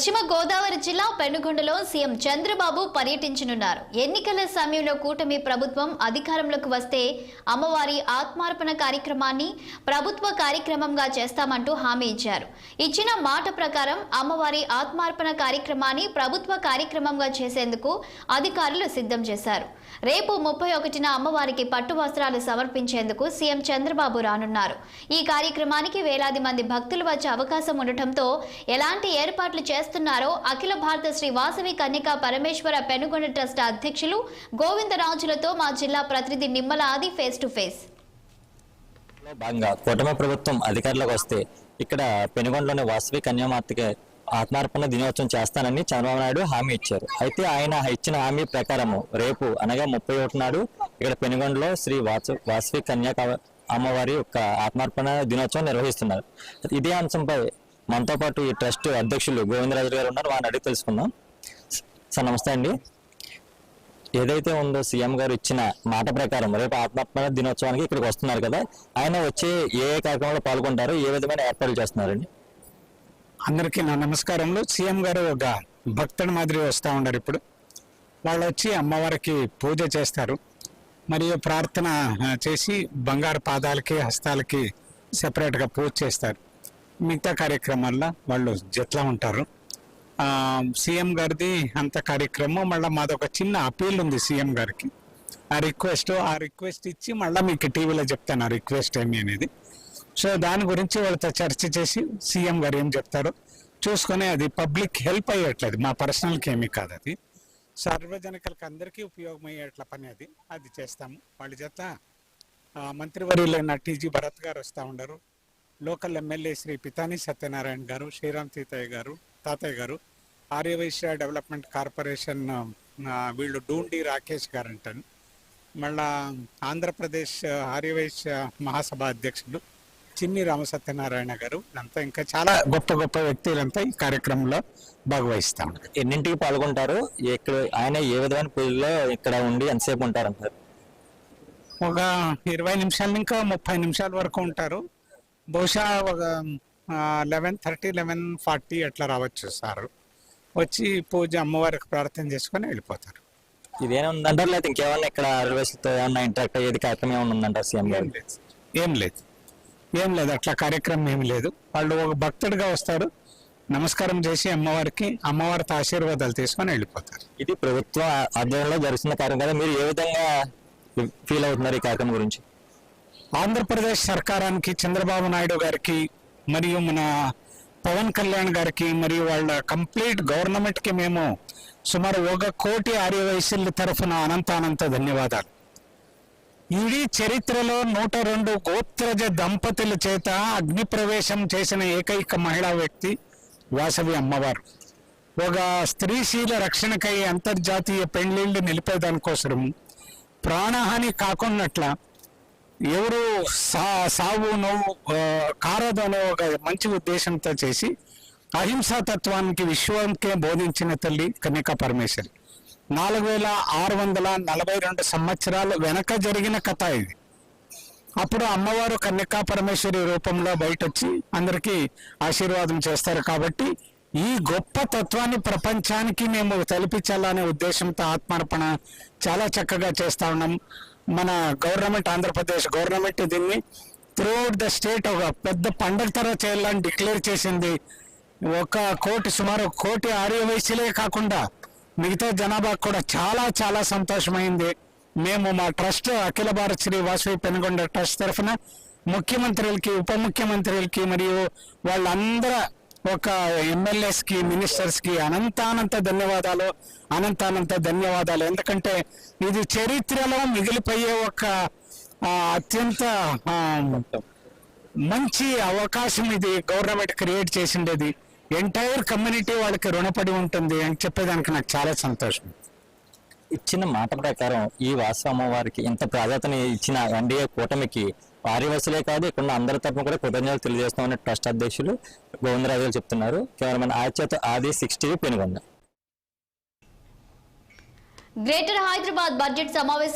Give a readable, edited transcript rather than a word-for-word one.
పశ్చిమ గోదావరి జిల్లా పెనుగొండలో సీఎం చంద్రబాబు పర్యటించనున్నారు. ఎన్నికల సమయంలో కూటమి ప్రభుత్వం అధికారంలోకి వస్తే అమ్మవారి ఆత్మార్పణ కార్యక్రమాన్ని ప్రభుత్వ కార్యక్రమంగా చేస్తామంటూ హామీ ఇచ్చారు. ఇచ్చిన మాట ప్రకారం అమ్మవారి ఆత్మార్పణ కార్యక్రమాన్ని ప్రభుత్వ కార్యక్రమంగా చేసేందుకు అధికారులు సిద్ధం చేశారు. రేపు 31న అమ్మవారికి పట్టు వస్త్రాలు సమర్పించేందుకు సీఎం చంద్రబాబు రానున్నారు. ఈ కార్యక్రమానికి వేలాది మంది భక్తులు వచ్చే అవకాశం ఉండటంతో ఎలాంటి ఏర్పాట్లు చేస్తున్నారో అఖిల భారత శ్రీ వాసవి కన్యకా పరమేశ్వర పెనుగొండ ట్రస్ట్ అధ్యక్షులు గోవిందరాజులతో మా జిల్లా ప్రతినిధి నిమ్మల ఆది ఫేస్ టు ఫేస్. భాగంగా కూటమి ప్రభుత్వం అధికారులకు వస్తే ఇక్కడ పెనుగొండలోని వాసవి కన్యామాతకి ఆత్మార్పణ దినోత్సవం చేస్తానని చంద్రబాబు నాయుడు హామీ ఇచ్చారు. అయితే ఆయన ఇచ్చిన హామీ ప్రకారము రేపు అనగా 31 నాడు ఇక్కడ పెనుగొండలో శ్రీ వాసవి కన్యకా అమ్మవారి యొక్క ఆత్మార్పణ దినోత్సవం నిర్వహిస్తున్నారు. ఇదే అంశంపై మనతో పాటు ఈ ట్రస్ట్ అధ్యక్షులు గోవిందరాజు గారు ఉన్నారు. వారిని అడిగి తెలుసుకుందాం. సార్ నమస్తే అండి. ఏదైతే ఉందో సీఎం గారు ఇచ్చిన మాట ప్రకారం రేపు ఆత్మార్పణ దినోత్సవానికి ఇక్కడికి వస్తున్నారు కదా, ఆయన వచ్చే ఏ కార్యక్రమంలో పాల్గొంటారు, ఏ విధమైన ఏర్పాట్లు చేస్తున్నారండి? అందరికీ నా నమస్కారంలో. సీఎం గారు ఒక భక్తుడి మాదిరి వస్తూ ఉన్నారు. ఇప్పుడు వాళ్ళు వచ్చి అమ్మవారికి పూజ చేస్తారు, మరియు ప్రార్థన చేసి బంగారు పాదాలకి హస్తాలకి సెపరేట్గా పూజ చేస్తారు. మిగతా కార్యక్రమాల్లో వాళ్ళు జట్లా ఉంటారు. సీఎం గారిది అంత కార్యక్రమం. మళ్ళీ మాదొక చిన్న అపీల్ ఉంది సీఎం గారికి. ఆ రిక్వెస్ట్ ఇచ్చి మళ్ళీ మీకు టీవీలో చెప్తాను ఆ రిక్వెస్ట్ ఏమి అనేది. సో దాని గురించి వాళ్ళతో చర్చ చేసి సీఎం గారు ఏం చెప్తారో చూసుకొని, అది పబ్లిక్ హెల్ప్ అయ్యేట్లేదు, మా పర్సనల్కి ఏమీ కాదు, అది సార్వజనికులకి అందరికీ ఉపయోగమయ్యేట్ల పని అది చేస్తాము. వాళ్ళ చేత మంత్రివర్యులైన టీజీ భరత్ గారు వస్తూ ఉండరు, లోకల్ ఎమ్మెల్యే శ్రీ పితాని సత్యనారాయణ గారు, శ్రీరామ్ తాతయ్య గారు, ఆర్యవైశ్య డెవలప్మెంట్ కార్పొరేషన్ వీళ్ళు డూండి రాకేష్ గారు అంటాను, మళ్ళా ఆంధ్రప్రదేశ్ ఆర్యవైశ్య మహాసభ అధ్యక్షుడు చిన్ని రామసత్యనారాయణ గారు, అంతా ఇంకా చాలా గొప్ప గొప్ప వ్యక్తులంతా ఈ కార్యక్రమంలో భాగవహిస్తా ఉంటారు. ఎన్నింటికి పాల్గొంటారు? ఇక్కడ ఆయన ఏ విధమైన పూజలో ఇక్కడ ఉండి ఎంతసేపు ఉంటారంటారు? ఒక 20 నిమిషాల ఇంకా 30 నిమిషాల వరకు ఉంటారు. బహుశా ఒక 11:30 11:40 అట్లా రావచ్చు సార్. వచ్చి పూజ అమ్మవారికి ప్రార్థన చేసుకొని వెళ్ళిపోతారు. ఇదేనా ఉందంటారు, లేదా ఇంకేమన్నా ఇక్కడ ఆర్యవైశ్యతో ఏమన్నా ఇంటరాక్ట్ అయ్యేది కార్యక్రమం ఏమన్నా ఉందంటారు సీఎం గారు? ఏం లేదు అట్లా కార్యక్రమం ఏమి లేదు. వాళ్ళు ఒక భక్తుడిగా వస్తారు, నమస్కారం చేసి అమ్మవారితో ఆశీర్వాదాలు తీసుకొని వెళ్ళిపోతారు. ఇది ప్రభుత్వ ఆధ్వర్యంలో జరుగుతున్న కార్యక్రమం కదా, మీరు ఏ విధంగా ఫీల్ అవుతున్నారు ఈ కార్యక్రమం గురించి? ఆంధ్రప్రదేశ్ సర్కారానికి, చంద్రబాబు నాయుడు గారికి, మరియు మన పవన్ కళ్యాణ్ గారికి, మరియు వాళ్ళ కంప్లీట్ గవర్నమెంట్ కి మేము సుమారు 1 కోటి ఆర్యవైశ్యుల తరఫున అనంత ధన్యవాదాలు. ఇడీ చరిత్రలో 102 గోత్రజ దంపతుల చేత అగ్ని ప్రవేశం చేసిన ఏకైక మహిళా వ్యక్తి వాసవి అమ్మవారు. ఒక స్త్రీశీల రక్షణకై అంతర్జాతీయ పెళ్లిళ్లు నిలిపేదానికోసం ప్రాణహాని కాకున్నట్ల ఎవరు సావు నవ్వు కారదనే ఒక మంచి ఉద్దేశంతో చేసి అహింసా తత్వానికి విశ్వానికే బోధించిన తల్లి కన్యకా పరమేశ్వరి. 4642 సంవత్సరాలు వెనక జరిగిన కథ ఇది. అప్పుడు అమ్మవారు కన్యకా పరమేశ్వరి రూపంలో బయటొచ్చి అందరికీ ఆశీర్వాదం చేస్తారు. కాబట్టి ఈ గొప్ప తత్వాన్ని ప్రపంచానికి మేము తెలిపించాలనే ఉద్దేశంతో ఆత్మార్పణ చాలా చక్కగా చేస్తా ఉన్నాం. మన గవర్నమెంట్, ఆంధ్రప్రదేశ్ గవర్నమెంట్ దీన్ని త్రూఅవుట్ ద స్టేట్ ఒక పెద్ద పండగ తర చేయాలని డిక్లేర్ చేసింది. 1 కోటి, సుమారు 1 కోటి ఆర్యవైశ్యులే కాకుండా మిగతా జనాభా కూడా చాలా చాలా సంతోషమైంది. మేము మా ట్రస్ట్ అఖిల భారత శ్రీ వాసవి పెనుగొండ ట్రస్ట్ తరఫున ముఖ్యమంత్రులకి, ఉప ముఖ్యమంత్రులకి, మరియు వాళ్ళందరూ ఒక ఎమ్మెల్యేస్కి, మినిస్టర్స్కి అనంత ధన్యవాదాలు. ఎందుకంటే ఇది చరిత్రలో మిగిలిపోయే ఒక అత్యంత మంచి అవకాశం ఇది గవర్నమెంట్ క్రియేట్ చేసిండేది. ఎంటైర్ కమ్యూనిటీ వాళ్ళకి రుణపడి ఉంటుంది అని చెప్పేదానికి నాకు చాలా సంతోషం. ఇచ్చిన మాట ప్రకారం ఈ వాసవి అమ్మవారికి ఇంత ప్రాధాన్యత ఇచ్చిన ఎన్డీఏ కూటమికి ఆర్యవైశ్యులే కాదు, ఇక్కడ అందరి తరఫున కూడా కృతజ్ఞతలు తెలియజేస్తామని ట్రస్ట్ అధ్యక్షులు గోవిందరాజు గారు చెప్తున్నారు. Cameraman Aadi 6 TV Penukonda. Greater Hyderabad budget సమావేశం